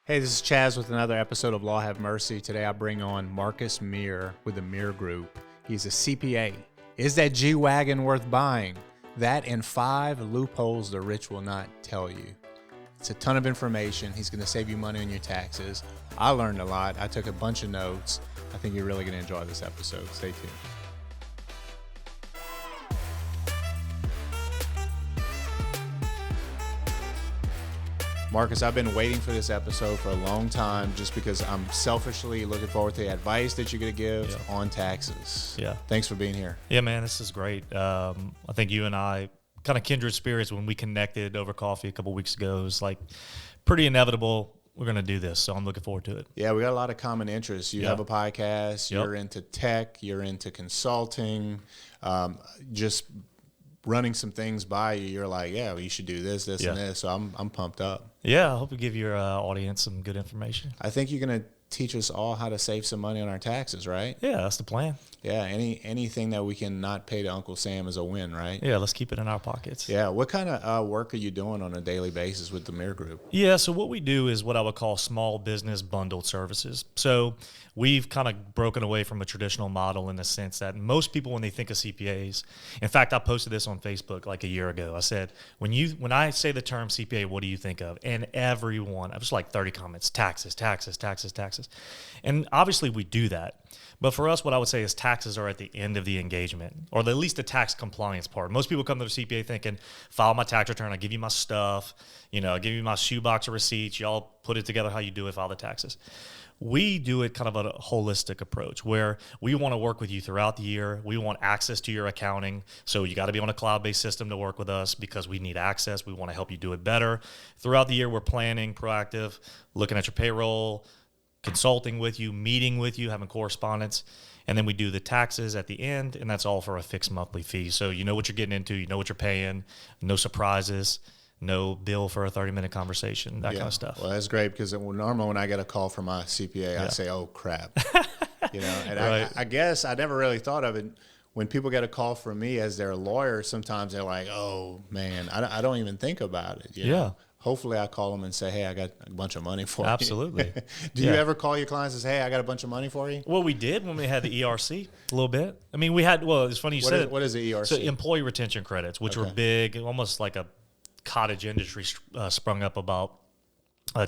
Hey, this is Chaz with another episode of Law Have Mercy. Today I bring on Marcus Mire with the Mire Group. He's a CPA. Is that G-Wagon worth buying? That and 5 loopholes the rich will not tell you. It's a ton of information. He's going to save you money on your taxes. I learned a lot. I took a bunch of notes. I think you're really going to enjoy this episode. Stay tuned. Marcus, I've been waiting for this episode for a long time just because I'm selfishly looking forward to the advice that you're going to give on taxes. Yeah. Thanks for being here. Yeah, man, this is great. I think you and I kind of kindred spirits when we connected over coffee a couple weeks ago. It was like pretty inevitable we're going to do this, so I'm looking forward to it. Yeah, we got a lot of common interests. You have a podcast. You're into tech. You're into consulting. Just running some things by you, you're like, yeah, well, you should do this, and this. So I'm pumped up. Yeah, I hope we give your audience some good information. I think you're going to teach us all how to save some money on our taxes, right? Yeah, that's the plan. Yeah, anything that we can not pay to Uncle Sam is a win, right? Yeah, let's keep it in our pockets. Yeah, what kind of work are you doing on a daily basis with the Mire Group? Yeah, so what we do is what I would call small business bundled services. So we've kind of broken away from a traditional model in the sense that most people, when they think of CPAs, in fact, I posted this on Facebook like a year ago. I said, when I say the term CPA, what do you think of? And everyone, I was like 30 comments, taxes. And obviously we do that. But for us, what I would say is taxes are at the end of the engagement, or at least the tax compliance part. Most people come to the CPA thinking, file my tax return, I give you my stuff, I give you my shoebox of receipts, y'all put it together how you do it, file the taxes. We do it kind of a holistic approach where we want to work with you throughout the year. We want access to your accounting. So you got to be on a cloud-based system to work with us because we need access. We want to help you do it better. Throughout the year, we're planning, proactive, looking at your payroll, consulting with you, meeting with you, having correspondence. And then we do the taxes at the end, and that's all for a fixed monthly fee. So you know what you're getting into, you know what you're paying, no surprises. No bill for a 30-minute conversation, that kind of stuff. Well, that's great because normally when I get a call from my CPA, I say, oh, crap. And right. I guess I never really thought of it. When people get a call from me as their lawyer, sometimes they're like, oh, man, I don't even think about it. You know? Hopefully I call them and say, hey, I got a bunch of money for you. Absolutely. Do you ever call your clients and say, hey, I got a bunch of money for you? Well, we did when we had the ERC a little bit. I mean, it's funny you said it. What is the ERC? So employee retention credits, which were big, almost like a cottage industry sprung up about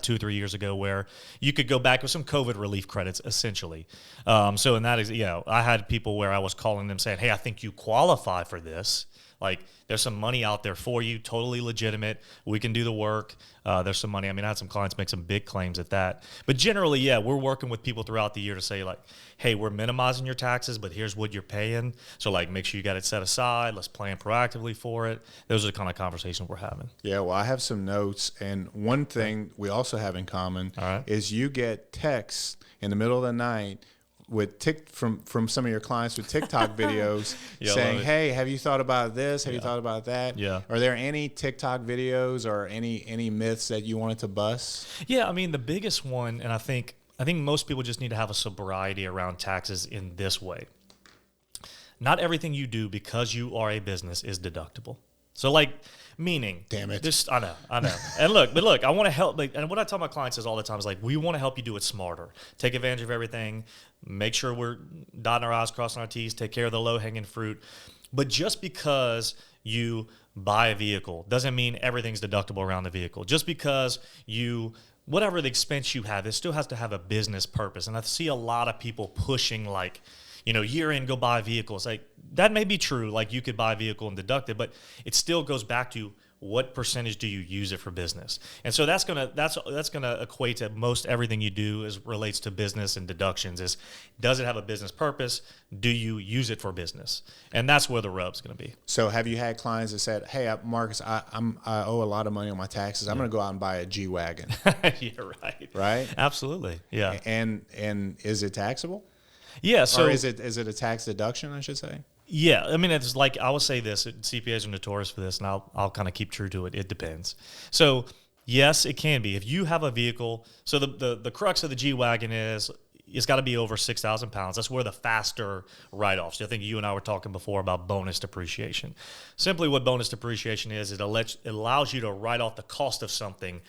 2 or 3 years ago, where you could go back with some COVID relief credits, essentially. So in that, I had people where I was calling them saying, hey, I think you qualify for this. Like, there's some money out there for you, totally legitimate. We can do the work. There's some money. I mean, I had some clients make some big claims at that. But generally, we're working with people throughout the year to say, like, hey, we're minimizing your taxes, but here's what you're paying. So, like, make sure you got it set aside. Let's plan proactively for it. Those are the kind of conversations we're having. Yeah, well, I have some notes. And one thing we also have in common is you get texts in the middle of the night with from some of your clients with TikTok videos saying, hey, have you thought about this? Have you thought about that? Yeah. Are there any TikTok videos or any myths that you wanted to bust? Yeah, I mean, the biggest one, and I think most people just need to have a sobriety around taxes in this way. Not everything you do because you are a business is deductible. So, like, meaning, damn it. Just, I know. And look, I want to help. And what I tell my clients is all the time is, like, we want to help you do it smarter. Take advantage of everything. Make sure we're dotting our I's, crossing our T's. Take care of the low-hanging fruit. But just because you buy a vehicle doesn't mean everything's deductible around the vehicle. Just because whatever the expense you have, it still has to have a business purpose. And I see a lot of people pushing, like, year in, go buy vehicles. Like, that may be true. Like, you could buy a vehicle and deduct it, but it still goes back to what percentage do you use it for business? And so that's gonna equate to most everything you do as relates to business and deductions. Is, does it have a business purpose? Do you use it for business? And that's where the rub's gonna be. So have you had clients that said, hey, Marcus, I owe a lot of money on my taxes. I'm gonna go out and buy a G-Wagon. Yeah, right. Right? Absolutely. Yeah. And is it taxable? Yeah. So or is it a tax deduction, I should say? Yeah, I mean, it's like, I will say this, CPAs are notorious for this, and I'll kind of keep true to it. It depends. So yes, it can be. If you have a vehicle, so the crux of the G-Wagon is, it's got to be over 6,000 pounds. That's where the faster write-offs. I think you and I were talking before about bonus depreciation. Simply what bonus depreciation is, it allows you to write off the cost of something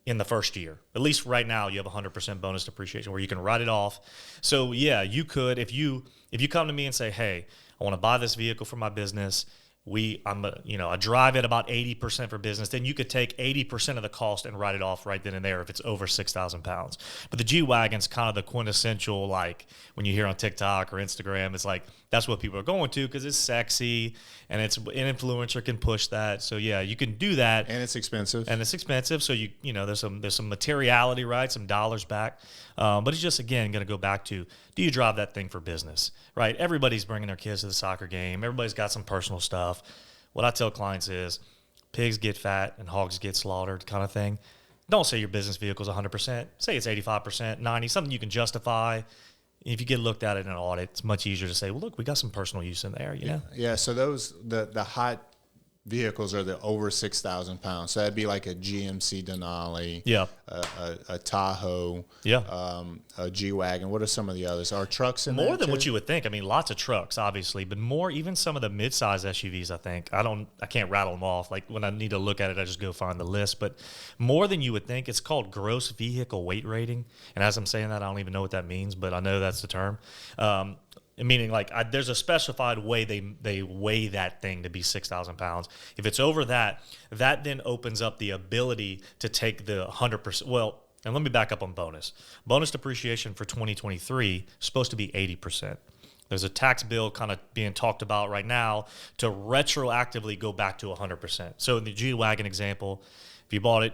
in the first year. At least right now, you have 100% bonus depreciation where you can write it off. So yeah, you could, if you come to me and say, hey, I want to buy this vehicle for my business. I drive at about 80% for business. Then you could take 80% of the cost and write it off right then and there if it's over 6,000 pounds. But the G-Wagon's kind of the quintessential, like when you hear on TikTok or Instagram, it's like that's what people are going to because it's sexy and an influencer can push that. So yeah, you can do that. And it's expensive. So there's some materiality, right? Some dollars back. But it's just, again, going to go back to, do you drive that thing for business, right? Everybody's bringing their kids to the soccer game. Everybody's got some personal stuff. What I tell clients is pigs get fat and hogs get slaughtered kind of thing. Don't say your business vehicle is 100%. Say it's 85%, 90%, something you can justify. If you get looked at in an audit, it's much easier to say, well, look, we got some personal use in there, you know? Yeah, so the hot vehicles are the over 6,000 pounds. So that'd be like a GMC Denali, a Tahoe, a G-Wagon. What are some of the others? Are trucks in there more than too? what you would think? I mean, lots of trucks, obviously, but more even some of the mid-size SUVs, I think. I can't rattle them off. Like when I need to look at it, I just go find the list. But more than you would think, it's called gross vehicle weight rating. And as I'm saying that, I don't even know what that means, but I know that's the term. Meaning like there's a specified way they weigh that thing to be 6,000 pounds. If it's over that then opens up the ability to take the 100%. Well, and let me back up on bonus. Bonus depreciation for 2023 is supposed to be 80%. There's a tax bill kind of being talked about right now to retroactively go back to 100%. So in the G-Wagon example, if you bought it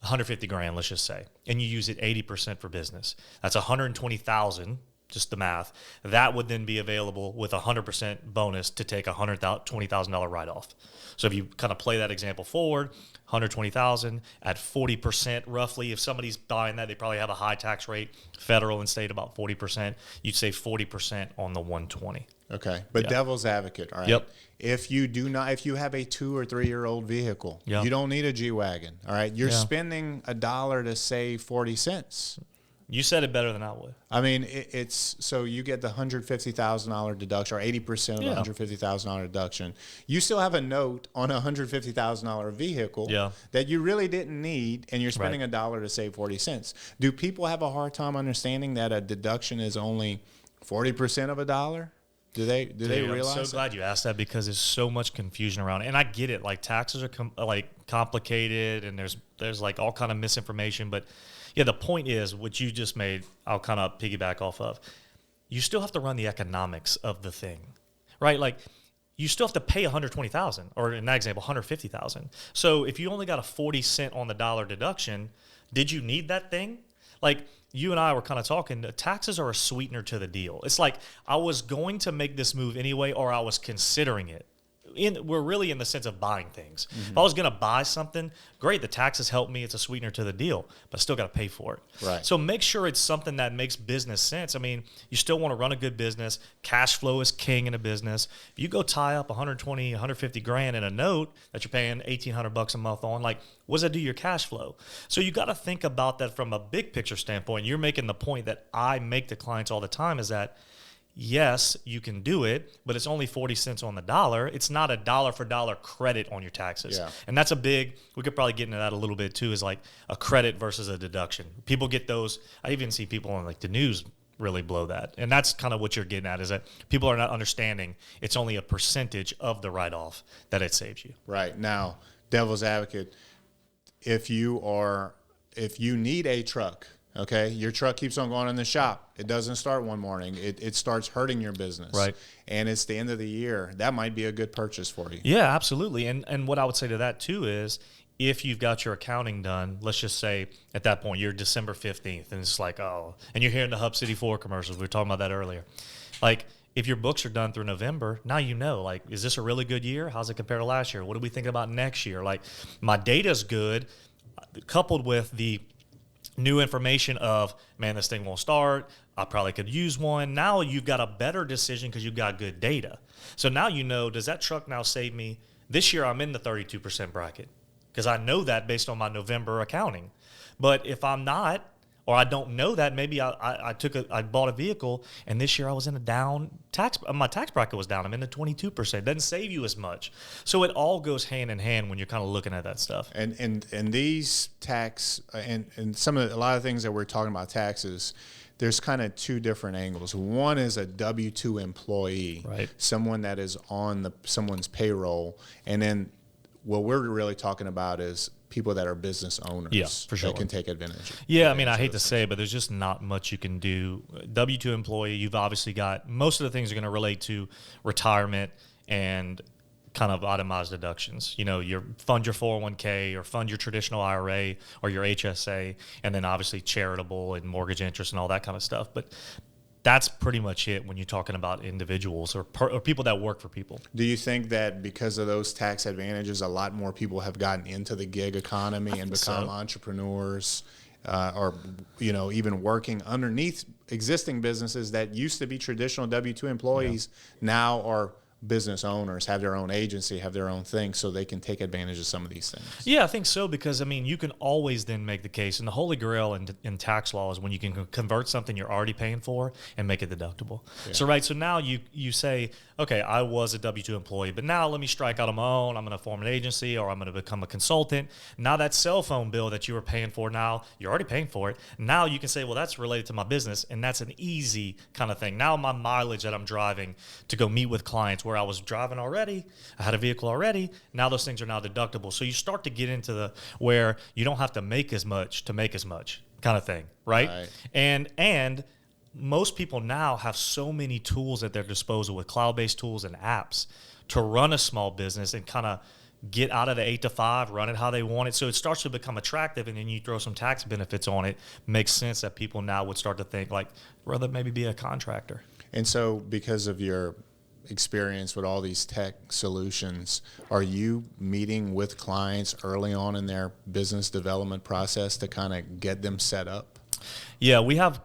150 grand, let's just say, and you use it 80% for business, that's 120,000. Just the math, that would then be available with 100% bonus to take a $120,000 write-off. So if you kind of play that example forward, 120,000 at 40% roughly. If somebody's buying that, they probably have a high tax rate, federal and state about 40%. You'd save 40% on the 120. Okay, but devil's advocate, all right? Yep. If you have a 2 or 3 year old vehicle, you don't need a G-Wagon, all right? You're spending $1 to save 40 cents. You said it better than I would. I mean, it's so you get the $150,000 deduction or 80% of the $150,000 deduction. You still have a note on a $150,000 vehicle that you really didn't need, and you're spending $1 to save 40 cents. Do people have a hard time understanding that a deduction is only 40% of $1? Do they realize? I'm so glad you asked that because there's so much confusion around it. And I get it. Like taxes are complicated, and there's like all kind of misinformation, but yeah, the point is, what you just made, I'll kind of piggyback off of. You still have to run the economics of the thing, right? Like, you still have to pay $120,000, or in that example, $150,000. So if you only got a 40 cent on the dollar deduction, did you need that thing? Like, you and I were kind of talking, taxes are a sweetener to the deal. It's like, I was going to make this move anyway, or I was considering it. We're really in the sense of buying things. Mm-hmm. If I was going to buy something, great, the taxes help me. It's a sweetener to the deal, but I still got to pay for it. Right. So make sure it's something that makes business sense. I mean, you still want to run a good business. Cash flow is king in a business. If you go tie up 120, 150 grand in a note that you're paying $1,800 a month on, like, what does that do to your cash flow? So you got to think about that from a big picture standpoint. You're making the point that I make to clients all the time is that, yes, you can do it, but it's only 40 cents on the dollar. It's not a dollar for dollar credit on your taxes. Yeah. And that's we could probably get into that a little bit too, is like a credit versus a deduction. People get those. I even see people on like the news really blow that. And that's kind of what you're getting at, is that people are not understanding it's only a percentage of the write-off that it saves you. Right. Now, devil's advocate, if you need a truck, okay, your truck keeps on going in the shop. It doesn't start one morning. It starts hurting your business. Right. And it's the end of the year. That might be a good purchase for you. Yeah, absolutely. And what I would say to that too is, if you've got your accounting done, let's just say at that point you're December 15th and it's like, oh, and you're hearing the Hub City 4 commercials. We were talking about that earlier. Like, if your books are done through November, now you know, like, is this a really good year? How's it compare to last year? What are we thinking about next year? Like, my data's good, coupled with the new information of, man, this thing won't start. I probably could use one. Now you've got a better decision because you've got good data. So now you know, does that truck now save me? This year I'm in the 32% bracket because I know that based on my November accounting. But if I'm not, Or I don't know that. Maybe I bought a vehicle, and this year I was in a down tax. My tax bracket was down. I'm in the 22%. Doesn't save you as much. So it all goes hand in hand when you're kind of looking at that stuff. And these tax and a lot of things that we're talking about taxes, there's kind of two different angles. One is a W-2 employee, right? Someone that is on someone's payroll, and then what we're really talking about is people that are business owners, for sure, that can take advantage. I mean, I hate to say it, but there's just not much you can do. W-2 employee, you've obviously got most of the things are going to relate to retirement and kind of itemized deductions. You fund your 401k or fund your traditional IRA or your HSA, and then obviously charitable and mortgage interest and all that kind of stuff. But that's pretty much it when you're talking about individuals or people that work for people. Do you think that because of those tax advantages, a lot more people have gotten into the gig economy and become entrepreneurs, or even working underneath existing businesses that used to be traditional W-2 employees, now are business owners, have their own agency, have their own thing, so they can take advantage of some of these things? Yeah, I think so, because, I mean, you can always then make the case, and the holy grail in tax law is when you can convert something you're already paying for and make it deductible. Yeah. So now you say, okay, I was a W-2 employee, but now let me strike out on my own. I'm going to form an agency, or I'm going to become a consultant. Now that cell phone bill that you were paying for, now you're already paying for it. Now you can say, well, that's related to my business, and that's an easy kind of thing. Now my mileage that I'm driving to go meet with clients, where I was driving already, I had a vehicle already, now those things are now deductible. So you start to get into where you don't have to make as much to make as much kind of thing, right? And most people now have so many tools at their disposal with cloud-based tools and apps to run a small business and kind of get out of the 8 to 5, run it how they want it. So it starts to become attractive, and then you throw some tax benefits on it. Makes sense that people now would start to think, like, rather maybe be a contractor. And so because of your experience with all these tech solutions, are you meeting with clients early on in their business development process to kind of get them set up? Yeah, we have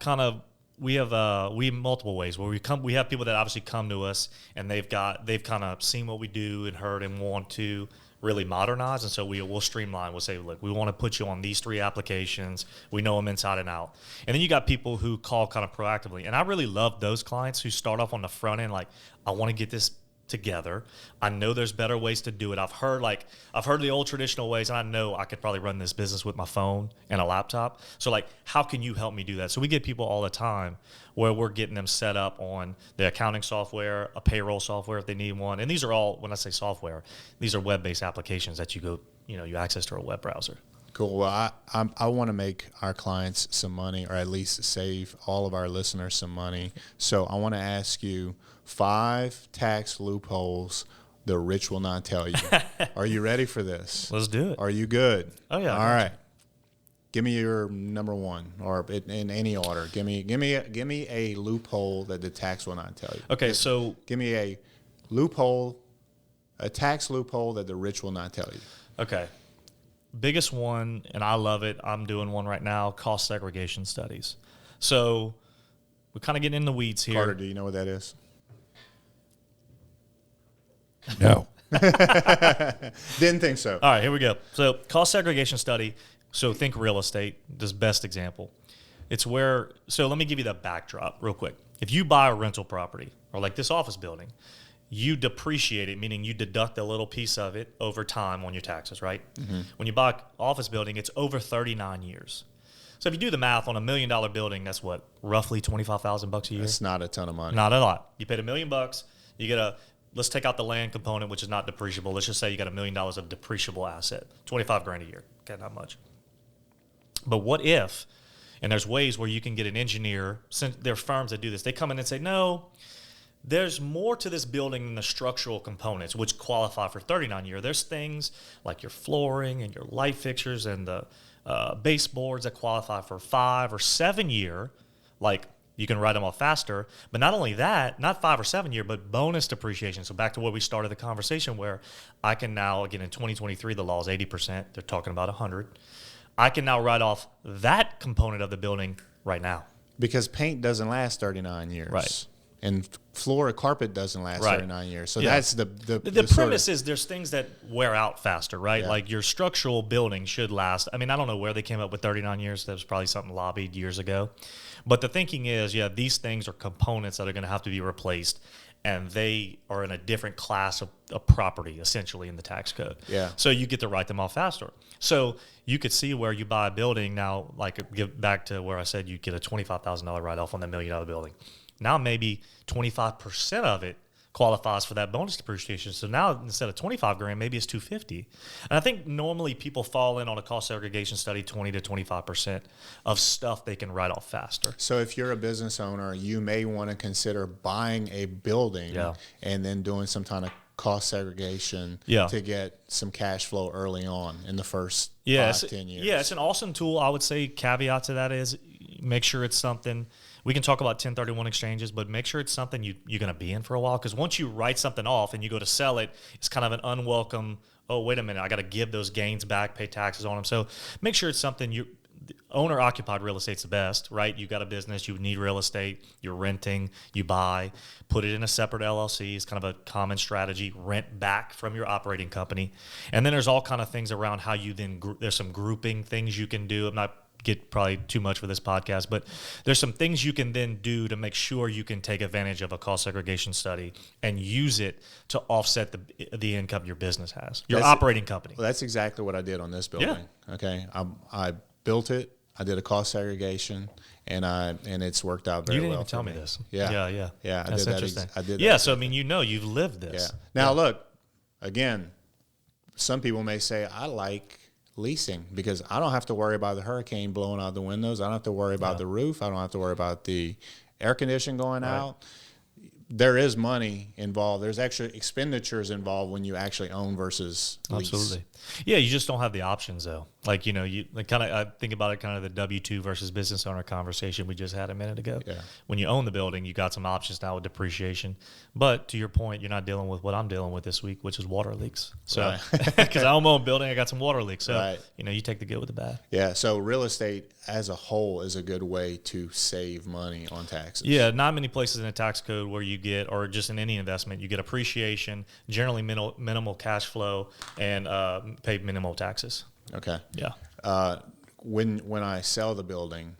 multiple ways where we have people that obviously come to us, and they've kind of seen what we do and heard and want to really modernize, and so we'll streamline. We'll say, look, we want to put you on these 3 applications. We know them inside and out. And then you got people who call kind of proactively, and I really love those clients who start off on the front end, like, I want to get this together. I know there's better ways to do it. I've heard the old traditional ways, and I know I could probably run this business with my phone and a laptop. So, like, how can you help me do that? So we get people all the time where we're getting them set up on the accounting software, a payroll software if they need one. And these are all, when I say software, these are web-based applications that you access through a web browser. Cool. Well, I want to make our clients some money, or at least save all of our listeners some money. So I want to ask you 5 tax loopholes the rich will not tell you. Are you ready for this? Let's do it. Are you good? Oh, yeah. All right. Give me your number 1, or in any order. Give me a loophole that the tax will not tell you. Okay, so give me a loophole, a tax loophole that the rich will not tell you. Okay. Biggest one, and I love it, I'm doing one right now, cost segregation studies. So we're kind of getting in the weeds here. Carter, do you know what that is? No. Didn't think so. All right, here we go. So cost segregation study. So think real estate, this best example. It's where, so let me give you the backdrop real quick. If you buy a rental property, or like this office building, you depreciate it, meaning you deduct a little piece of it over time on your taxes, right? Mm-hmm. When you buy an office building, it's over 39 years. So if you do the math on $1 million building, that's what, roughly $25,000 a year? That's not a ton of money. Not a lot. You paid $1 million, you get let's take out the land component, which is not depreciable. Let's just say you got $1 million of depreciable asset, $25,000 a year. Okay, not much. But what if, and there's ways where you can get an engineer, since there are firms that do this, they come in and say, no, there's more to this building than the structural components, which qualify for 39 year. There's things like your flooring and your light fixtures and the baseboards that qualify for 5 or 7 year, like you can write them off faster. But not only that, not 5 or 7 year, but bonus depreciation. So back to where we started the conversation, where I can now, again, in 2023, the law is 80%. They're talking about 100. I can now write off that component of the building right now. Because paint doesn't last 39 years. Right. And floor carpet doesn't last Right. 39 years. So Yeah. that's the premise is there's things that wear out faster, right? Yeah. Like your structural building should last. I mean, I don't know where they came up with 39 years. That was probably something lobbied years ago. But the thinking is, yeah, these things are components that are going to have to be replaced, and they are in a different class of property, essentially, in the tax code. Yeah. So you get to write them off faster. So you could see where you buy a building now, like give back to where I said you get a $25,000 write-off on the $1 million building. Now maybe 25% of it qualifies for that bonus depreciation. So now instead of 25 grand, maybe it's 250. And I think normally people fall in on a cost segregation study 20 to 25% of stuff they can write off faster. So if you're a business owner, you may want to consider buying a building and then doing some kind of cost segregation to get some cash flow early on in the first 5-10 years. Yeah, it's an awesome tool. I would say caveat to that is make sure it's something. We can talk about 1031 exchanges, but make sure it's something you're going to be in for a while, because once you write something off and you go to sell it, it's kind of an unwelcome, oh, wait a minute, I got to give those gains back, pay taxes on them. So make sure it's something owner-occupied real estate's the best, right? You got a business, you need real estate, you're renting, you buy, put it in a separate LLC. It's kind of a common strategy. Rent back from your operating company. And then there's all kind of things around how you then there's some grouping things you can do. I'm not get probably too much for this podcast, but there's some things you can then do to make sure you can take advantage of a cost segregation study and use it to offset the income your business has, your operating company. Well, that's exactly what I did on this building. Yeah. Okay, I built it. I did a cost segregation, and it's worked out very well. You didn't even tell me this. Yeah. That's interesting. I did. Yeah. So I mean, you've lived this. Yeah. Now look, again, some people may say I like leasing because I don't have to worry about the hurricane blowing out the windows. I don't have to worry about the roof. I don't have to worry about the air conditioning going out. There is money involved. There's actually expenditures involved when you actually own versus lease. Absolutely. Yeah, you just don't have the options though. Like, you kind of, I think about it kind of the W-2 versus business owner conversation we just had a minute ago. Yeah. When you own the building, you got some options now with depreciation. But to your point, you're not dealing with what I'm dealing with this week, which is water leaks. So, because I own my own building, I got some water leaks. So, you take the good with the bad. Yeah. So real estate as a whole is a good way to save money on taxes. Yeah. Not many places in the tax code where you get, or just in any investment, you get appreciation, generally minimal cash flow, and pay minimal taxes. Okay. Yeah. When I sell the building,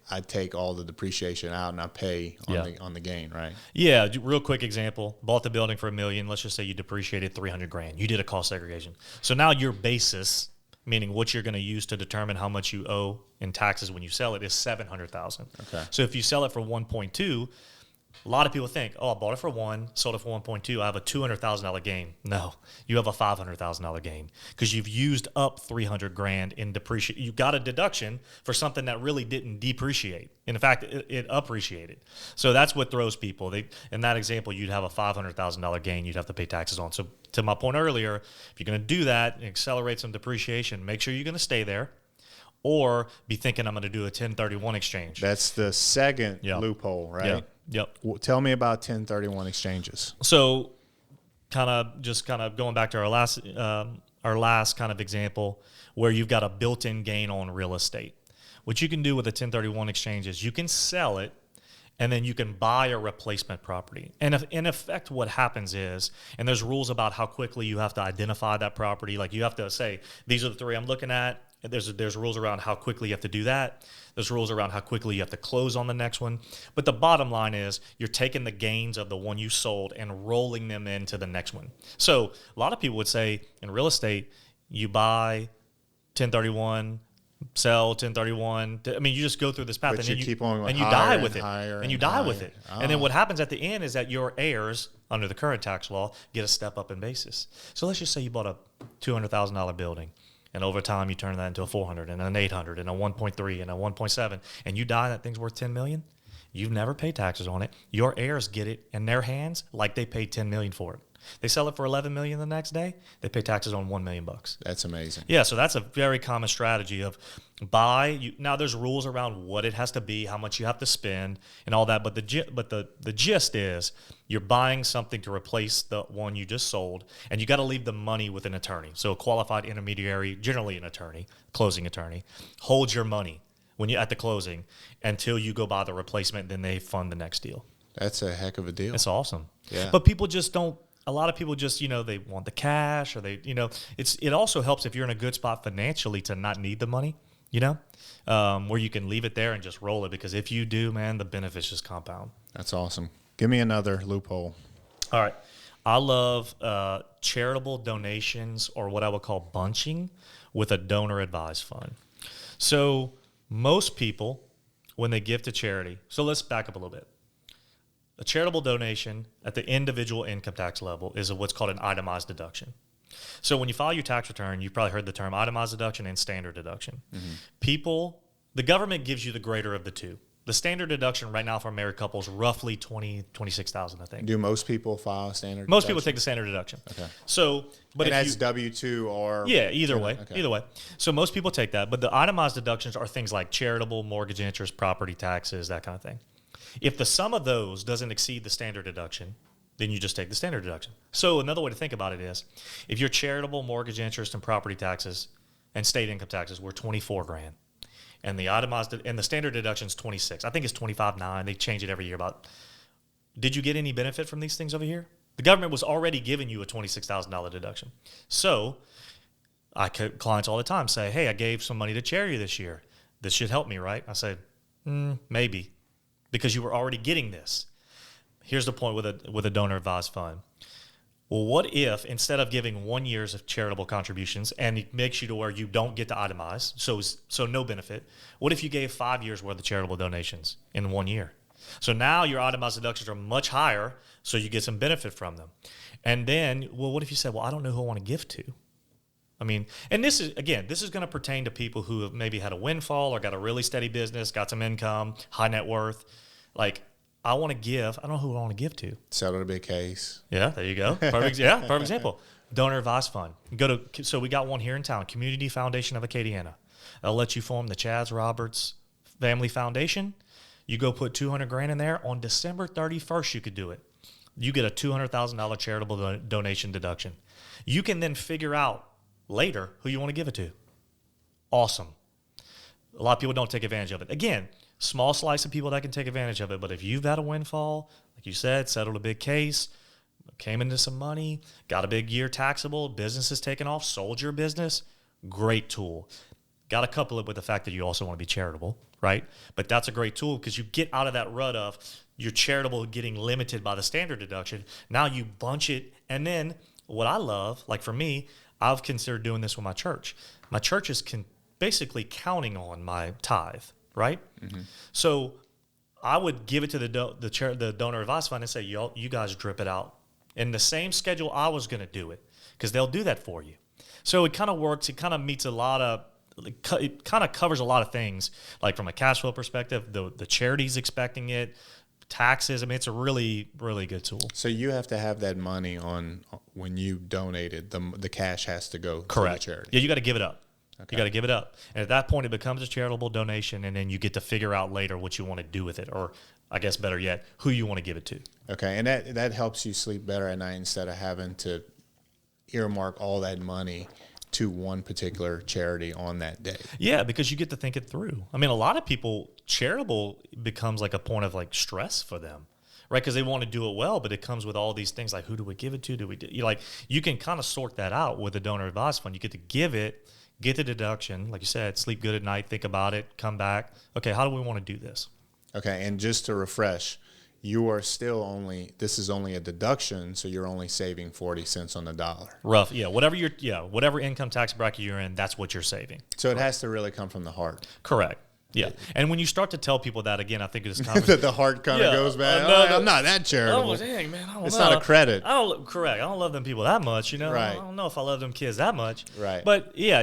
I take all the depreciation out and I pay on the gain, right? Yeah. Real quick example: bought the building for $1 million. Let's just say you depreciated $300,000. You did a cost segregation. So now your basis, meaning what you're going to use to determine how much you owe in taxes when you sell it, is $700,000. Okay. So if you sell it for 1.2. A lot of people think, oh, I bought it for 1, sold it for 1.2. I have a $200,000 gain. No, you have a $500,000 gain because you've used up $300,000 in depreciation. You got a deduction for something that really didn't depreciate. In fact, it appreciated. So that's what throws people. In that example, you'd have a $500,000 gain you'd have to pay taxes on. So to my point earlier, if you're going to do that and accelerate some depreciation, make sure you're going to stay there. Or be thinking I'm going to do a 1031 exchange. That's the second loophole, right? Yep. Tell me about 1031 exchanges. So kind of going back to our last kind of example where you've got a built-in gain on real estate. What you can do with a 1031 exchange is you can sell it and then you can buy a replacement property. And in effect, what happens is, and there's rules about how quickly you have to identify that property. Like you have to say, these are the 3 I'm looking at. There's rules around how quickly you have to do that. There's rules around how quickly you have to close on the next one. But the bottom line is you're taking the gains of the one you sold and rolling them into the next one. So a lot of people would say in real estate, you buy 1031, sell 1031. I mean, you just go through this path but and you keep on and you die with it. And you die with it. And then what happens at the end is that your heirs, under the current tax law, get a step up in basis. So let's just say you bought a $200,000 building. And over time, you turn that into a 400 and an 800 and a 1.3 and a 1.7, and you die, that thing's worth $10 million. You've never paid taxes on it. Your heirs get it in their hands like they paid $10 million for it. They sell it for $11 million the next day. They pay taxes on $1 million. That's amazing. Yeah, so that's a very common strategy of now there's rules around what it has to be, how much you have to spend, and all that. But the gist is you're buying something to replace the one you just sold, and you got to leave the money with an attorney. So a qualified intermediary, generally an attorney, closing attorney, holds your money when you at the closing until you go buy the replacement. Then they fund the next deal. That's a heck of a deal. It's awesome. Yeah. But people just don't. A lot of people just, they want the cash, or it also helps if you're in a good spot financially to not need the money, where you can leave it there and just roll it, because if you do, man, the benefits just compound. That's awesome. Give me another loophole. All right. I love charitable donations, or what I would call bunching, with a donor advised fund. So most people, when they give to charity, so let's back up a little bit. A charitable donation at the individual income tax level is what's called an itemized deduction. So when you file your tax return, you've probably heard the term itemized deduction and standard deduction. Mm-hmm. The government gives you the greater of the two. The standard deduction right now for married couples, roughly $26,000, I think. Do most people file a standard Most deduction? people take the standard deduction. Okay. So, but and if that's W-2 or... Yeah, either way. Okay. Either way. So most people take that. But the itemized deductions are things like charitable, mortgage interest, property taxes, that kind of thing. If the sum of those doesn't exceed the standard deduction, then you just take the standard deduction. So another way to think about it is, if your charitable, mortgage interest, and property taxes and state income taxes were $24,000, and the itemized and the standard deduction is $26,000, I think it's $25,900. They change it every year. Did you get any benefit from these things over here? The government was already giving you a $26,000 deduction. So clients all the time say, "Hey, I gave some money to charity this year. This should help me, right?" I say, maybe. Because you were already getting this. Here's the point with a donor advised fund. Well, what if instead of giving 1 year's of charitable contributions, and it makes you to where you don't get to itemize, so no benefit, what if you gave 5 years worth of charitable donations in 1 year? So now your itemized deductions are much higher, so you get some benefit from them. And then, well, what if you said, well, I don't know who I want to give to? I mean, and this is going to pertain to people who have maybe had a windfall or got a really steady business, got some income, high net worth. Like, I want to give. I don't know who I want to give to. Settle a big case. Yeah, there you go. Perfect. Yeah, perfect example. Donor advised fund. So we got one here in town, Community Foundation of Acadiana. I'll let you form the Chaz Roberts Family Foundation. You go put $200,000 in there. On December 31st, you could do it. You get a $200,000 charitable donation deduction. You can then figure out later who you want to give it to. Awesome. A lot of people don't take advantage of it. Again, small slice of people that can take advantage of it. But if you've had a windfall, like you said, settled a big case, came into some money, got a big year taxable, business is taken off, sold your business, great tool. Got to couple it with the fact that you also want to be charitable, right? But that's a great tool because you get out of that rut of your charitable getting limited by the standard deduction. Now you bunch it. And then what I love, like for me, I've considered doing this with my church. My church is basically counting on my tithe, right? Mm-hmm. So I would give it to the donor advised fund and say, you guys drip it out in the same schedule I was going to do it, because they'll do that for you. So it kind of works. It kind of meets it kind of covers a lot of things, like from a cash flow perspective, the charity's expecting it, taxes. I mean, it's a really, really good tool. So you have to have that money on when you donated. The cash has to go Correct. To the charity. Yeah, you got to give it up. Okay. You got to give it up. And at that point, it becomes a charitable donation, and then you get to figure out later what you want to do with it, or I guess better yet, who you want to give it to. Okay, and that helps you sleep better at night instead of having to earmark all that money to one particular charity on that day. Yeah, because you get to think it through. I mean, a lot of people, charitable becomes like a point of like stress for them, right? Because they want to do it well, but it comes with all these things like, who do we give it to? You can kind of sort that out with a donor advised fund. You get to give it, get the deduction, like you said, sleep good at night, think about it, come back. Okay, how do we want to do this? Okay, and just to refresh, you are still this is only a deduction, so you're only saving 40 cents on the dollar. Rough, yeah. Whatever income tax bracket you're in, that's what you're saving. So it has to really come from the heart. Correct. Yeah. And when you start to tell people that, again, I think it's kind of the heart kind of goes back. I'm not that charitable. Oh, dang, man. I don't it's know. not a credit. Correct. I don't love them people that much, you know. Right. I don't know if I love them kids that much. Right. But yeah,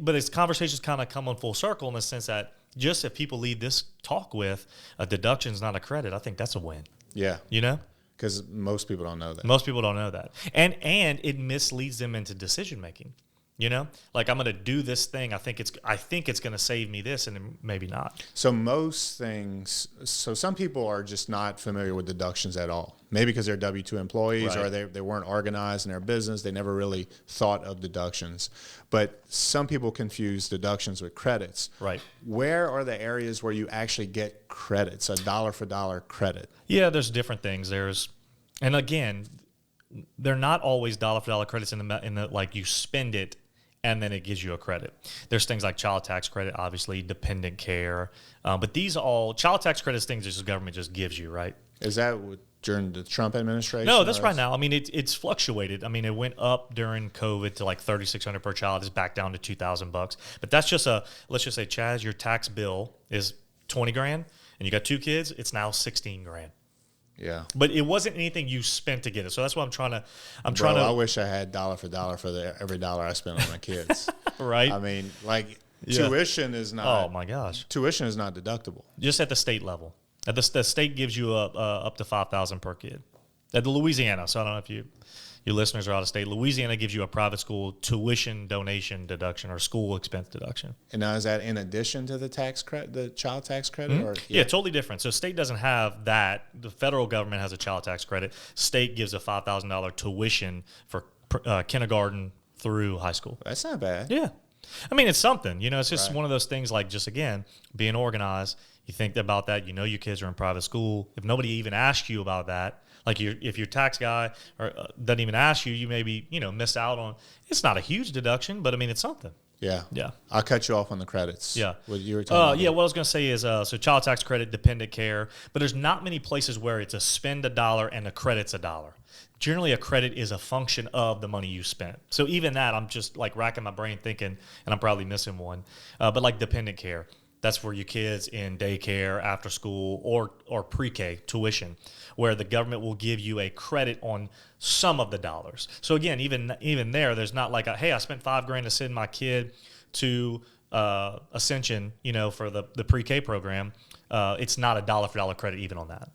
but it's conversations kind of come on full circle in the sense that just if people leave this talk with a deduction's not a credit, I think that's a win. Yeah. You know? Because most people don't know that. Most people don't know that. And it misleads them into decision making. You know, like I'm going to do this thing. I think it's going to save me this, and then maybe not. So most things, so some people are just not familiar with deductions at all. Maybe because they're W-2 employees, Right. or they weren't organized in their business. They never really thought of deductions. But some people confuse deductions with credits. Right. Where are the areas where you actually get credits, a dollar for dollar credit? Yeah, there's different things. And again, they're not always dollar for dollar credits in the like you spend it and then it gives you a credit. There's things like child tax credit, obviously, dependent care. But these all child tax credits things that the government just gives you, right? Is that during the Trump administration? No, that's right now. I mean, it's fluctuated. I mean, it went up during COVID to like $3,600 per child. It's back down to $2,000. But that's just let's just say, Chaz, your tax bill is 20 grand and you got 2 kids. It's now 16 grand. Yeah. But it wasn't anything you spent to get it. So that's what I'm trying to. I wish I had dollar for dollar for every dollar I spent on my kids. Right. I mean, like Yeah. tuition is not. Oh my gosh. Tuition is not deductible. Just at the state level. At the state gives you up to $5,000 per kid. At the Louisiana, so I don't know if your listeners are out of state. Louisiana gives you a private school tuition donation deduction or school expense deduction. And now is that in addition to the tax credit, the child tax credit? Mm-hmm. Or Yeah, totally different. So state doesn't have that. The federal government has a child tax credit. State gives a $5,000 tuition for kindergarten through high school. That's not bad. Yeah. I mean, it's something. You know, it's just Right. one of those things like just, again, being organized. You think about that. You know your kids are in private school. If nobody even asks you about that, like if your tax guy or doesn't even ask you, you maybe, miss out on. It's not a huge deduction, but, I mean, it's something. Yeah. Yeah. I'll cut you off on the credits. Yeah. What you were talking Yeah, about. what I was going to say is so child tax credit, dependent care, but there's not many places where it's a spend $1 and a credit's $1. Generally, a credit is a function of the money you spent. So even that, I'm just like racking my brain thinking, and I'm probably missing one. But like dependent care, that's where your kids in daycare, after school, or pre-K tuition, where the government will give you a credit on some of the dollars. So again, even there's not like hey, I spent $5,000 to send my kid to Ascension, for the pre-K program. It's not a dollar for dollar credit even on that.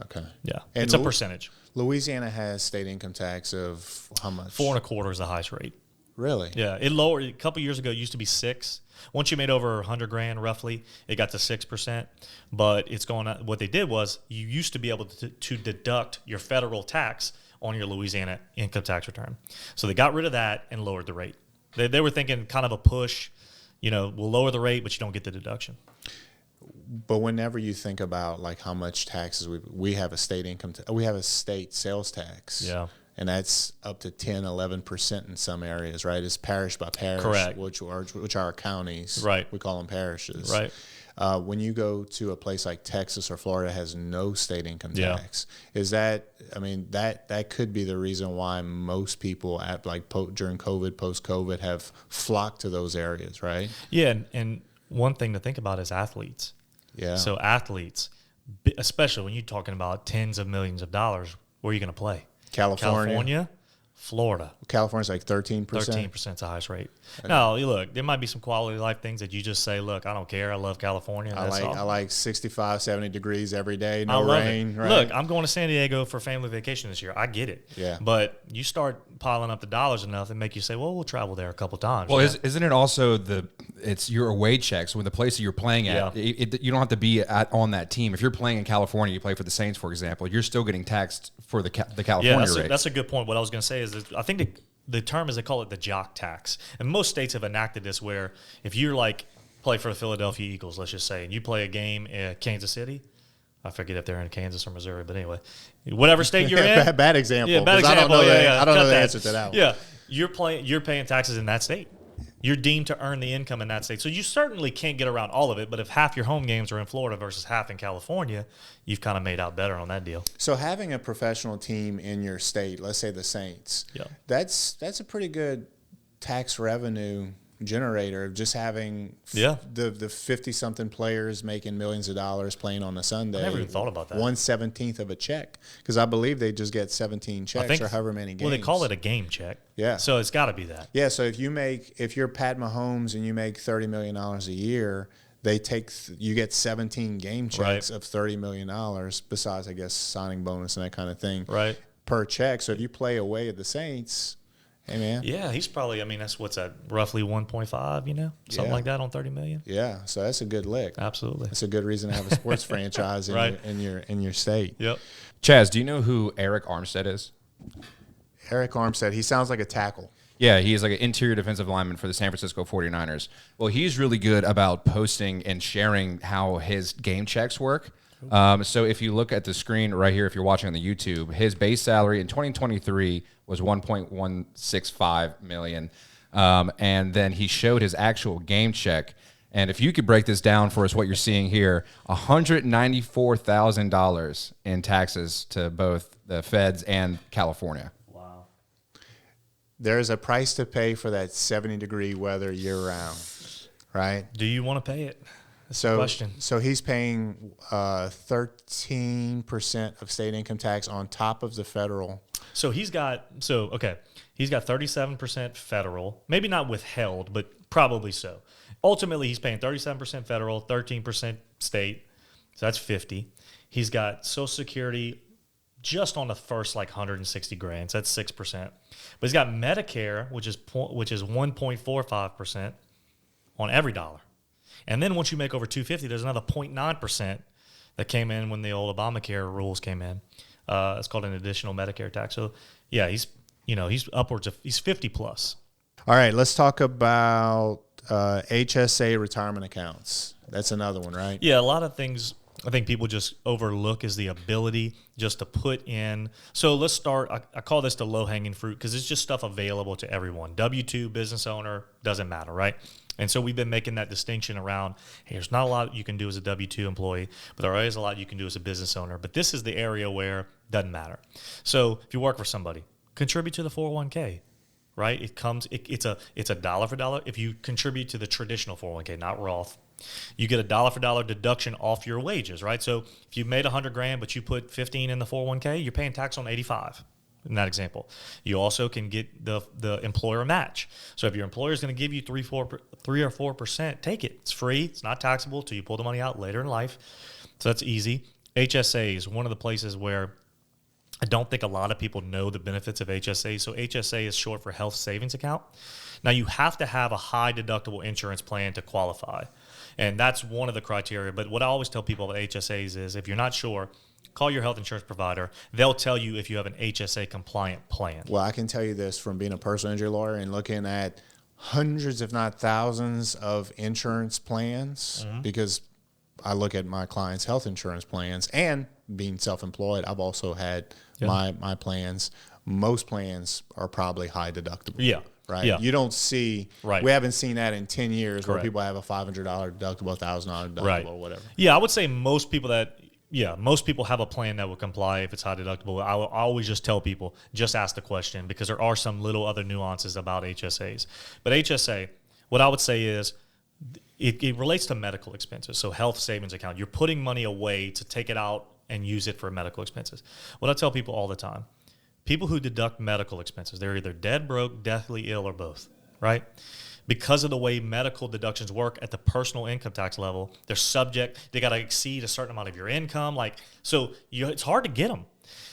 Okay. Yeah, And it's a percentage. Louisiana has state income tax of how much? 4.25 is the highest rate. Really? Yeah, it lowered a couple years ago. It used to be 6. Once you made over $100,000, roughly, it got to 6%. But it's going. What they did was you used to be able to deduct your federal tax on your Louisiana income tax return. So they got rid of that and lowered the rate. They were thinking kind of a push. We'll lower the rate, but you don't get the deduction. But whenever you think about like how much taxes we have a state income, we have a state sales tax. Yeah. And that's up to 10, 11% in some areas, right? It's parish by parish, Correct. which are counties. Right. We call them parishes. Right. When you go to a place like Texas or Florida has no state income Yeah. tax, that could be the reason why most people during COVID, post-COVID have flocked to those areas, right? Yeah, and one thing to think about is athletes. Yeah. So athletes, especially when you're talking about tens of millions of dollars, where are you going to play? California, Florida. California's like 13%. 13% is the highest rate. Now, look, there might be some quality of life things that you just say, look, I don't care. I love California. I like 65, 70 degrees every day, no I love rain. it. Right? Look, I'm going to San Diego for family vacation this year. I get it. Yeah. But you start piling up the dollars enough and make you say, well, we'll travel there a couple times. Well, isn't it also it's your away checks when the place that you're playing at, you don't have to be on that team. If you're playing in California, you play for the Saints, for example, you're still getting taxed for the California rate. That's a good point. What I was going to say is that I think the term is they call it the jock tax. And most states have enacted this where if you're play for the Philadelphia Eagles, let's just say, and you play a game in Kansas City, I forget if they're in Kansas or Missouri, but anyway, whatever state you're in. bad example. Yeah, bad 'cause example. I don't know the Cut answer to that one. Yeah, you're paying taxes in that state. You're deemed to earn the income in that state. So you certainly can't get around all of it, but if half your home games are in Florida versus half in California, you've kind of made out better on that deal. So having a professional team in your state, let's say the Saints, that's a pretty good tax revenue generator. Just having the 50-something players making millions of dollars playing on a Sunday. I never even thought about that. 1/17th of a check, because I believe they just get 17 checks or however many games. Well, they call it a game check. Yeah. So it's got to be that. Yeah. So if you're Pat Mahomes and you make $30 million a year, you get 17 game checks of $30 million, besides, I guess, signing bonus and that kind of thing, Right. per check. So if you play away at the Saints, Hey, man. Yeah, he's probably, I mean, that's what's that, roughly 1.5, something like that on 30 million. Yeah, so that's a good lick. Absolutely. That's a good reason to have a sports franchise Right. in your state. Yep. Chaz, do you know who Eric Armstead is? Eric Armstead, he sounds like a tackle. Yeah, he is like an interior defensive lineman for the San Francisco 49ers. Well, he's really good about posting and sharing how his game checks work. So if you look at the screen right here, if you're watching on the YouTube, his base salary in 2023 was $1.165 million. And then he showed his actual game check. And if you could break this down for us, what you're seeing here, $194,000 in taxes to both the feds and California. Wow. There's a price to pay for that 70-degree weather year-round, right? Do you want to pay it? That's the So, question. so he's paying 13% of state income tax on top of the federal. So he's got 37% federal, maybe not withheld, but probably so. Ultimately, he's paying 37% federal, 13% state, so that's 50. He's got Social Security just on the first like 160 grand, so that's 6%. But he's got Medicare, which is 1.45% on every dollar. And then once you make over 250, there's another 0.9% that came in when the old Obamacare rules came in. It's called an additional Medicare tax. So yeah, he's upwards of, he's 50 plus. All right, let's talk about HSA retirement accounts. That's another one, right? Yeah, a lot of things I think people just overlook is the ability just to put in. So let's start. I call this the low-hanging fruit because it's just stuff available to everyone. W-2, business owner, doesn't matter, right? And so we've been making that distinction around, hey, there's not a lot you can do as a W-2 employee, but there is a lot you can do as a business owner. But this is the area where it doesn't matter. So if you work for somebody, contribute to the 401k. Right? It's a dollar for dollar. If you contribute to the traditional 401k, not Roth, you get a dollar for dollar deduction off your wages, right? So if you made 100 grand, but you put 15 in the 401k, you're paying tax on 85 in that example. You also can get the employer match. So if your employer is going to give you 3 or 4%, take it. It's free. It's not taxable till you pull the money out later in life. So that's easy. HSA is one of the places where I don't think a lot of people know the benefits of HSA. So HSA is short for Health Savings Account. Now, you have to have a high deductible insurance plan to qualify. And that's one of the criteria. But what I always tell people about HSAs is if you're not sure, call your health insurance provider. They'll tell you if you have an HSA compliant plan. Well, I can tell you this from being a personal injury lawyer and looking at hundreds, if not thousands, of insurance plans because I look at my clients' health insurance plans and being self-employed, I've also had my plans. Most plans are probably high deductible. Yeah. Right. Yeah. You don't see, Right. We haven't seen that in 10 years Correct. where people have a $500 deductible, $1,000 deductible Right. or whatever. Yeah, I would say most people have a plan that will comply if it's high deductible. I always just tell people, just ask the question because there are some little other nuances about HSAs. But HSA, what I would say is it relates to medical expenses. So health savings account, you're putting money away to take it out and use it for medical expenses. What I tell people all the time, people who deduct medical expenses, they're either dead broke, deathly ill, or both, right? Because of the way medical deductions work at the personal income tax level, they got to exceed a certain amount of your income. It's hard to get them.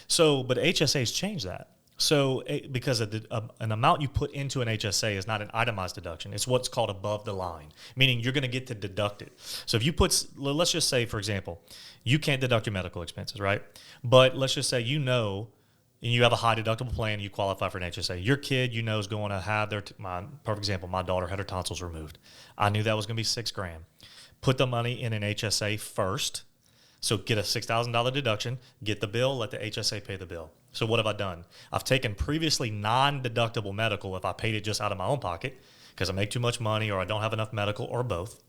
But HSA's changed that. So because an amount you put into an HSA is not an itemized deduction. It's what's called above the line, meaning you're going to get to deduct it. So if you let's just say, for example, you can't deduct your medical expenses, right? But let's just say and you have a high deductible plan, you qualify for an HSA. Your kid, is going to have perfect example, my daughter had her tonsils removed. I knew that was going to be $6,000. Put the money in an HSA first. So get a $6,000 deduction, get the bill, let the HSA pay the bill. So what have I done? I've taken previously non-deductible medical if I paid it just out of my own pocket because I make too much money or I don't have enough medical or both.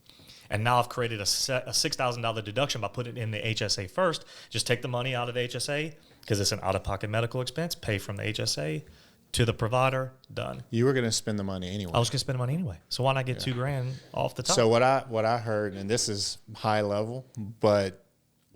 And now I've created a $6,000 deduction by putting it in the HSA first. Just take the money out of the HSA because it's an out-of-pocket medical expense, pay from the HSA to the provider, done. You were going to spend the money anyway. I was going to spend the money anyway. So why not get $2,000 off the top? So what I heard, and this is high level, but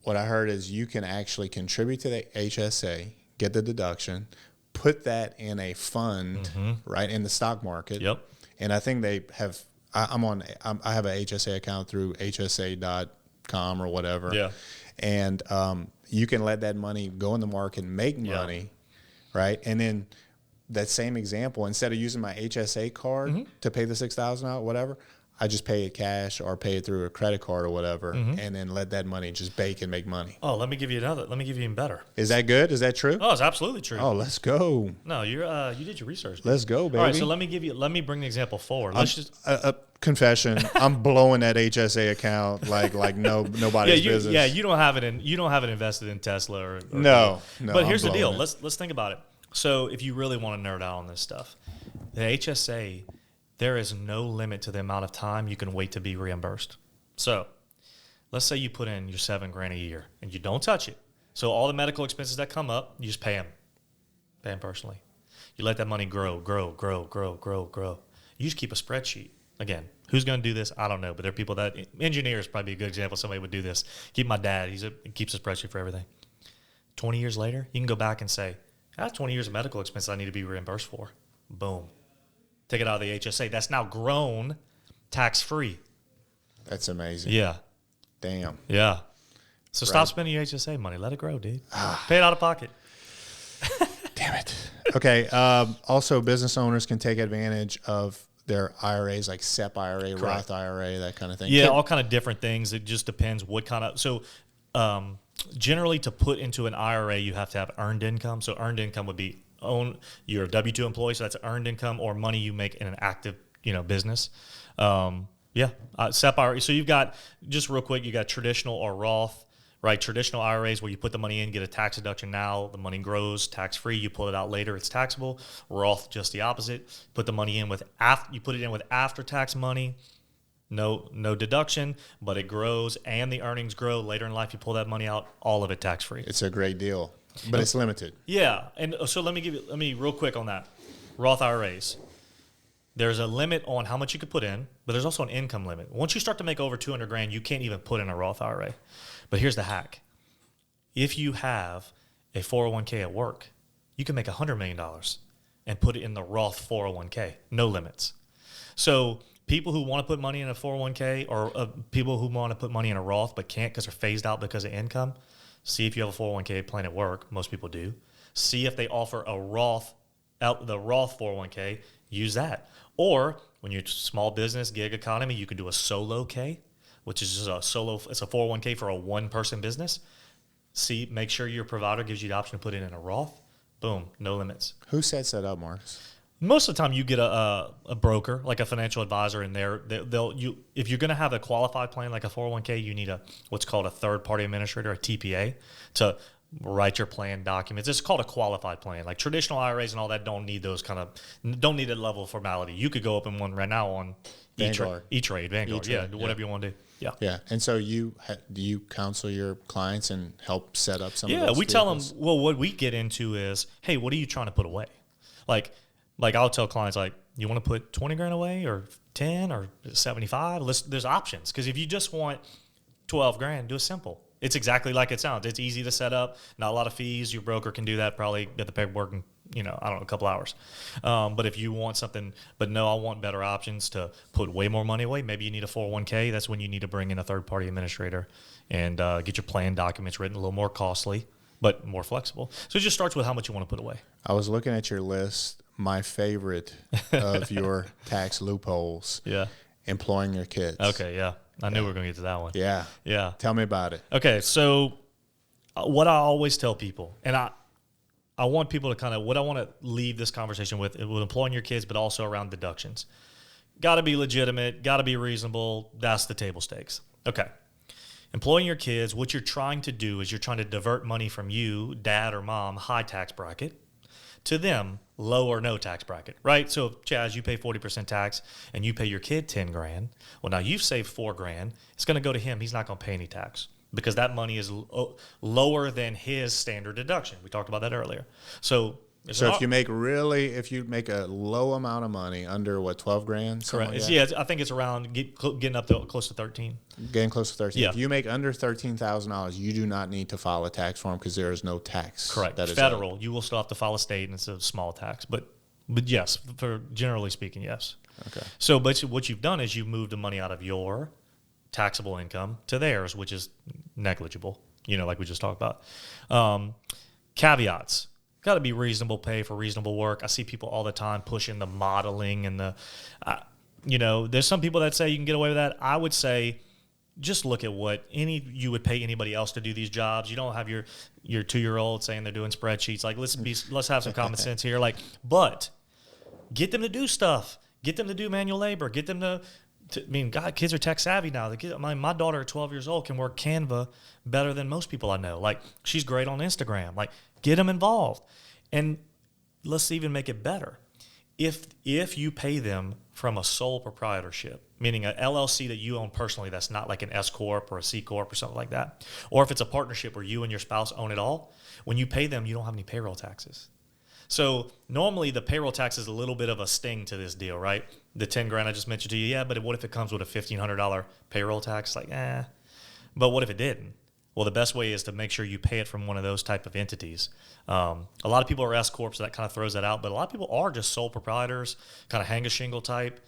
what I heard is you can actually contribute to the HSA, get the deduction, put that in a fund, right, in the stock market. Yep. And I think they have. I have an HSA account through HSA.com or whatever. Yeah. And you can let that money go in the market, make money, right, and then that same example, instead of using my HSA card to pay the $6,000 out, whatever, I just pay it cash or pay it through a credit card or whatever, and then let that money just bake and make money. Oh, let me give you another. Let me give you even better. Is that good? Is that true? Oh, it's absolutely true. Oh, let's go. No, you did your research. Dude. Let's go, baby. All right, so let me bring the example forward. Let's just confession. I'm blowing that HSA account like nobody's business. Yeah, you don't have it invested in Tesla or no. But here's the deal. Let's think about it. So if you really want to nerd out on this stuff, the HSA, there is no limit to the amount of time you can wait to be reimbursed. So let's say you put in your $7,000 a year and you don't touch it. So all the medical expenses that come up, you just pay them. Pay them personally. You let that money grow. You just keep a spreadsheet. Again, who's going to do this? I don't know. But there are people that, engineers probably a good example. Somebody would do this. Keep my dad. He keeps a spreadsheet for everything. 20 years later, you can go back and say, I have 20 years of medical expenses I need to be reimbursed for. Boom. Take it out of the HSA. That's now grown tax-free. That's amazing. Yeah. Damn. Yeah. So stop spending your HSA money. Let it grow, dude. Pay it out of pocket. Damn it. Okay. Also, business owners can take advantage of their IRAs, like SEP IRA, Correct. Roth IRA, that kind of thing. Yeah, all kind of different things. It just depends what kind of. So generally, to put into an IRA, you have to have earned income. So earned income would be you're a W-2 employee, so that's earned income or money you make in an active business. SEP IRA. So you've got, just real quick, you got traditional or Roth. Right, traditional IRAs where you put the money in, get a tax deduction now, the money grows tax-free, you pull it out later, it's taxable. Roth, just the opposite. Put the money in you put it in with after-tax money, no deduction, but it grows and the earnings grow. Later in life, you pull that money out, all of it tax-free. It's a great deal, but it's limited. Yeah, and so let me real quick on that. Roth IRAs. There's a limit on how much you could put in, but there's also an income limit. Once you start to make over $200,000, you can't even put in a Roth IRA. But here's the hack. If you have a 401k at work, you can make $100 million and put it in the Roth 401k, no limits. So people who want to put money in a 401k or people who want to put money in a Roth but can't because they're phased out because of income, see if you have a 401k plan at work. Most people do. See if they offer the Roth 401k, use that. Or when you're small business, gig economy, you can do a solo K, which is just it's a 401k for a one-person business. Make sure your provider gives you the option to put it in a Roth. Boom, no limits. Who sets that up, Marcus? Most of the time, you get a broker, like a financial advisor, in there. If you're going to have a qualified plan like a 401k, you need what's called a third-party administrator, a TPA, to write your plan documents. It's called a qualified plan. Like traditional IRAs and all that don't need that level of formality. You could go open one right now on Vanguard. E-Trade, Vanguard, whatever you want to do. Yeah. Yeah. And so do you counsel your clients and help set up some of those we vehicles? tell them, well, what we get into is, hey, what are you trying to put away? Like I'll tell clients, like, you want to put 20 grand away or 10 or 75? There's options. Because if you just want 12 grand, do it simple. It's exactly like it sounds. It's easy to set up, not a lot of fees. Your broker can do that, probably get the paperwork in, a couple hours. But if you want something, I want better options to put way more money away. Maybe you need a 401k. That's when you need to bring in a third-party administrator and get your plan documents written, a little more costly, but more flexible. So it just starts with how much you want to put away. I was looking at your list. My favorite of your tax loopholes. Yeah. Employing your kids. Okay, yeah. I knew we were going to get to that one. Yeah. Yeah. Tell me about it. Okay, so what I always tell people, and I want people to what I want to leave this conversation with employing your kids, but also around deductions. Got to be legitimate, got to be reasonable. That's the table stakes. Okay. Employing your kids, what you're trying to do is you're trying to divert money from you, dad or mom, high tax bracket, to them, low or no tax bracket, right? So if, Chaz, you pay 40% tax and you pay your kid 10 grand. Well, now you've saved 4 grand. It's going to go to him. He's not going to pay any tax because that money is lower than his standard deduction. We talked about that earlier. So if you make a low amount of money under 12 grand? Correct. Like yeah, I think it's around getting up to close to 13. Getting close to 13. Yeah. If you make under $13,000, you do not need to file a tax form because there is no tax. Correct. That is federal. You will still have to file a state, and it's a small tax. But yes, for generally speaking, yes. Okay. So, but what you've done is you've moved the money out of your taxable income to theirs, which is negligible. Like we just talked about. Caveats. Got to be reasonable pay for reasonable work. I see people all the time pushing the modeling and there's some people that say you can get away with that. I would say just look at what you would pay anybody else to do these jobs. You don't have your 2-year-old saying they're doing spreadsheets. Like, let's have some common sense here. Like, but get them to do stuff. Get them to do manual labor. Get them to God, kids are tech savvy now. My daughter at 12 years old can work Canva better than most people I know. Like, she's great on Instagram. Like, get them involved. And let's even make it better. If you pay them from a sole proprietorship, meaning an LLC that you own personally, that's not like an S Corp or a C Corp or something like that, or if it's a partnership where you and your spouse own it all, when you pay them, you don't have any payroll taxes. So normally the payroll tax is a little bit of a sting to this deal, right? The $10,000 I just mentioned to you, yeah, but what if it comes with a $1,500 payroll tax? Like, but what if it didn't? Well, the best way is to make sure you pay it from one of those type of entities. A lot of people are S Corps, so that kind of throws that out, but a lot of people are just sole proprietors, kind of hang a shingle type.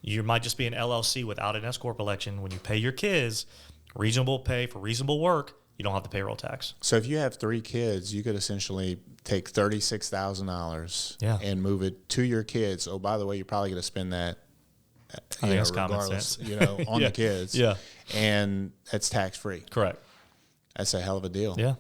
You might just be an LLC without an S Corp election. When you pay your kids reasonable pay for reasonable work, you don't have the payroll tax. So if you have 3 kids, you could essentially take $36,000 and move it to your kids. Oh, by the way, you're probably going to spend that I think that's common sense. On the kids. Yeah. And it's tax free. Correct. That's a hell of a deal. Yeah.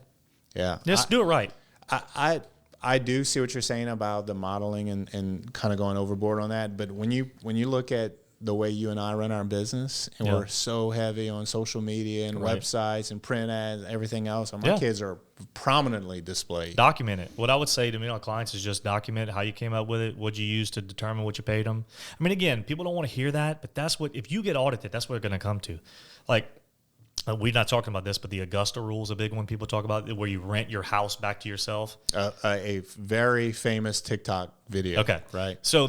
Yeah. Just do it right. I do see what you're saying about the modeling and kind of going overboard on that. But when you look at the way you and I run our business, and we're so heavy on social media and websites and print ads, everything else, and my kids are prominently displayed. Document it. What I would say to our clients is just document how you came up with it, what you used to determine what you paid them. I mean, again, people don't want to hear that, but that's what, if you get audited, that's what they're going to come to. Like, we're not talking about this, but the Augusta rule is a big one people talk about, where you rent your house back to yourself. A very famous TikTok video. Okay. Right. So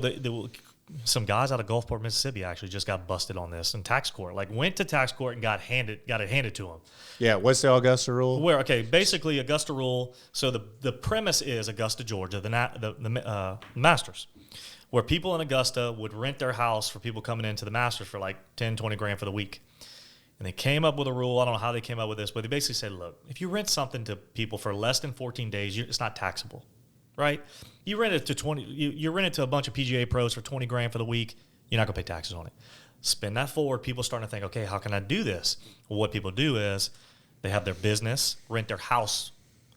some guys out of Gulfport, Mississippi actually just got busted on this in tax court. Like, went to tax court and got it handed to them. Yeah. What's the Augusta rule? Basically Augusta rule. So the premise is Augusta, Georgia, the Masters, where people in Augusta would rent their house for people coming into the Masters for like 10, 20 grand for the week. And they came up with a rule. I don't know how they came up with this, but they basically said, look, if you rent something to people for less than 14 days, it's not taxable, right? You rent it to you rent it to a bunch of PGA pros for 20 grand for the week, you're not going to pay taxes on it. Spin that forward, people starting to think, okay, how can I do this? Well, what people do is they have their business, rent their house.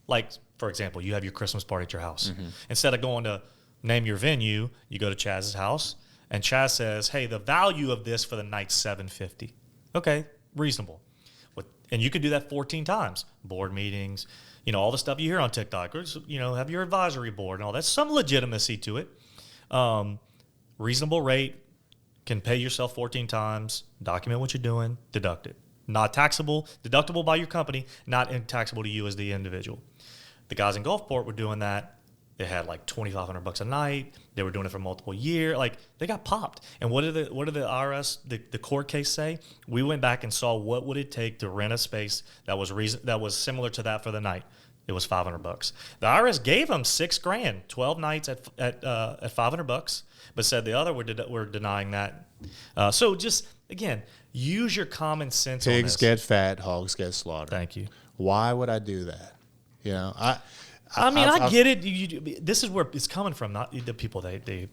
Like, for example, you have your Christmas party at your house. Mm-hmm. Instead of going to name your venue, you go to Chaz's house, and Chaz says, hey, the value of this for the night's $750. Okay. Reasonable. And you could do that 14 times. Board meetings, all the stuff you hear on TikTok, or, have your advisory board and all that. Some legitimacy to it. Reasonable rate, can pay yourself 14 times, document what you're doing, deduct it. Not taxable, deductible by your company, not taxable to you as the individual. The guys in Gulfport were doing that. They had like $2,500 a night. They were doing it for multiple years. Like, they got popped. And what did the IRS, the court case say? We went back and saw what would it take to rent a space that was similar to that for the night. It was $500. The IRS gave them $6,000, 12 nights at $500, but said the other were denying that. So just, again, use your common sense on this. Pigs get fat, hogs get slaughtered. Thank you. Why would I do that? I get it. This is where it's coming from. Not the people they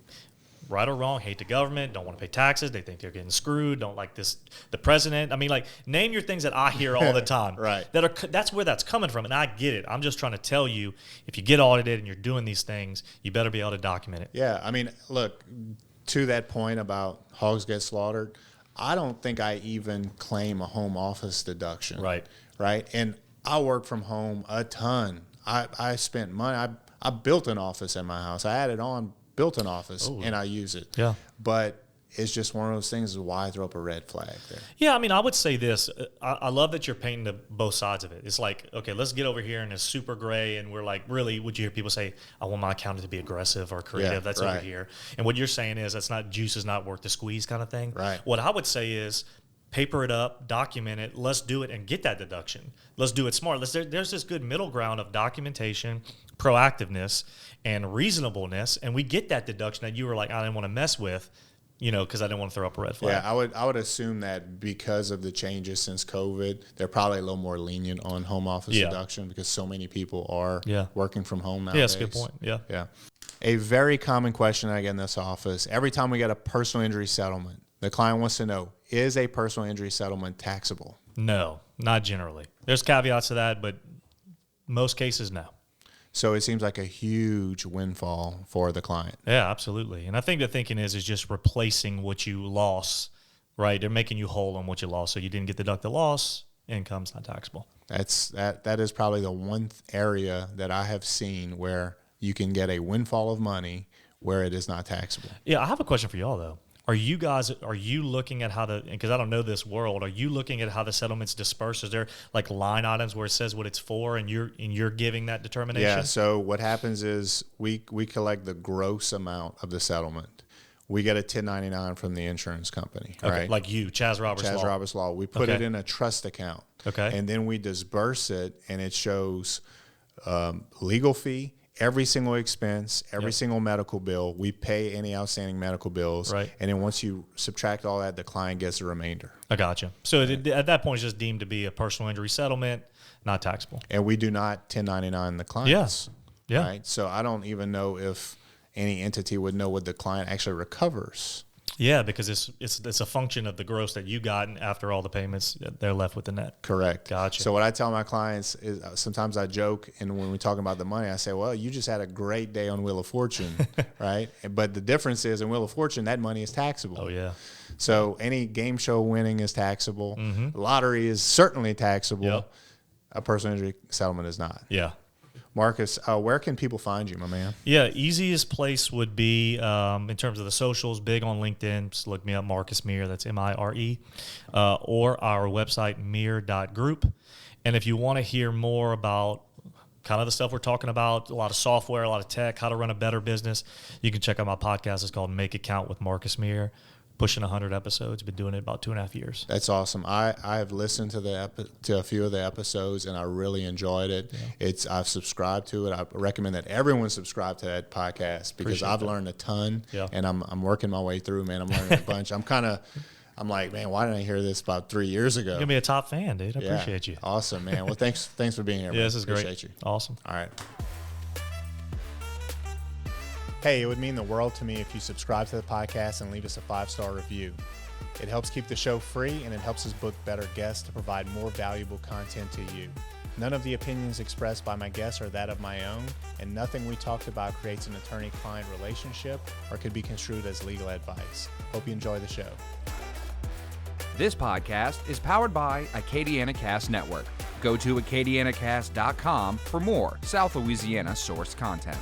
right or wrong hate the government, don't want to pay taxes. They think they're getting screwed. Don't like the president. I mean, like, name your things that I hear all the time. Right. That's where that's coming from, and I get it. I'm just trying to tell you, if you get audited and you're doing these things, you better be able to document it. Yeah. I mean, look, to that point about hogs get slaughtered, I don't think I even claim a home office deduction. Right. Right. And I work from home a ton. I spent money. I built an office at my house. I added on, built an office, and I use it. Yeah. But it's just one of those things, is why I throw up a red flag there. Yeah, I mean, I would say this. I love that you're painting both sides of it. It's like, okay, let's get over here and it's super gray, and we're like, really, would you hear people say, I want my accountant to be aggressive or creative? Yeah, that's right. over here. And what you're saying is juice is not worth the squeeze kind of thing. Right. What I would say is, paper it up, document it, let's do it and get that deduction. Let's do it smart. There's this good middle ground of documentation, proactiveness, and reasonableness, and we get that deduction that you were like, I didn't want to mess with. because I didn't want to throw up a red flag. Yeah, I would assume that because of the changes since COVID, they're probably a little more lenient on home office deduction because so many people are working from home nowadays. Yeah, that's a good point. Yeah. Yeah. A very common question I get in this office, every time we get a personal injury settlement, the client wants to know, is a personal injury settlement taxable? No, not generally. There's caveats to that, but most cases, no. So it seems like a huge windfall for the client. Yeah, absolutely. And I think the thinking is just replacing what you lost, right? They're making you whole on what you lost. So you didn't get deducted loss, income's not taxable. That is probably the one area that I have seen where you can get a windfall of money where it is not taxable. Yeah, I have a question for y'all though. Are you looking at how because I don't know this world, are you looking at how the settlement's dispersed? Is there like line items where it says what it's for and you're giving that determination? Yeah, so what happens is we collect the gross amount of the settlement. We get a 1099 from the insurance company, okay, right? like you, Chaz Roberts Law. We put it in a trust account. Okay. And then we disperse it, and it shows legal fee, every single expense, every single medical bill. We pay any outstanding medical bills. Right. And then once you subtract all that, the client gets the remainder. I gotcha. So at that point, it's just deemed to be a personal injury settlement, not taxable. And we do not 1099 the clients. Yeah. Right? So I don't even know if any entity would know what the client actually recovers. Yeah, because it's a function of the gross that you got, and after all the payments, they're left with the net. Correct. Gotcha. So what I tell my clients is sometimes I joke, and when we're talking about the money, I say, well, you just had a great day on Wheel of Fortune, right? But the difference is in Wheel of Fortune, that money is taxable. Oh, yeah. So any game show winning is taxable. Mm-hmm. Lottery is certainly taxable. Yep. A personal injury settlement is not. Yeah. Marcus, where can people find you, my man? Yeah, easiest place would be in terms of the socials, big on LinkedIn. Just look me up, Marcus Mire, that's M-I-R-E, or our website, mire.group. And if you want to hear more about kind of the stuff we're talking about, a lot of software, a lot of tech, how to run a better business, you can check out my podcast. It's called Make It Count with Marcus Mire. Pushing 100 episodes. Been doing it about 2.5 years. That's awesome. I have listened to a few of the episodes, and I really enjoyed it. Yeah. I've subscribed to it. I recommend that everyone subscribe to that podcast because I've learned a ton, and I'm working my way through, man. I'm learning a bunch. I'm like, man, why didn't I hear this about 3 years ago? You're going to be a top fan, dude. I appreciate you. Awesome, man. Well, thanks for being here. Yeah, this is great. Appreciate you. Awesome. All right. Hey, it would mean the world to me if you subscribe to the podcast and leave us a 5-star review. It helps keep the show free, and it helps us book better guests to provide more valuable content to you. None of the opinions expressed by my guests are that of my own, and nothing we talked about creates an attorney-client relationship or could be construed as legal advice. Hope you enjoy the show. This podcast is powered by Acadiana Cast Network. Go to acadianacast.com for more South Louisiana sourced content.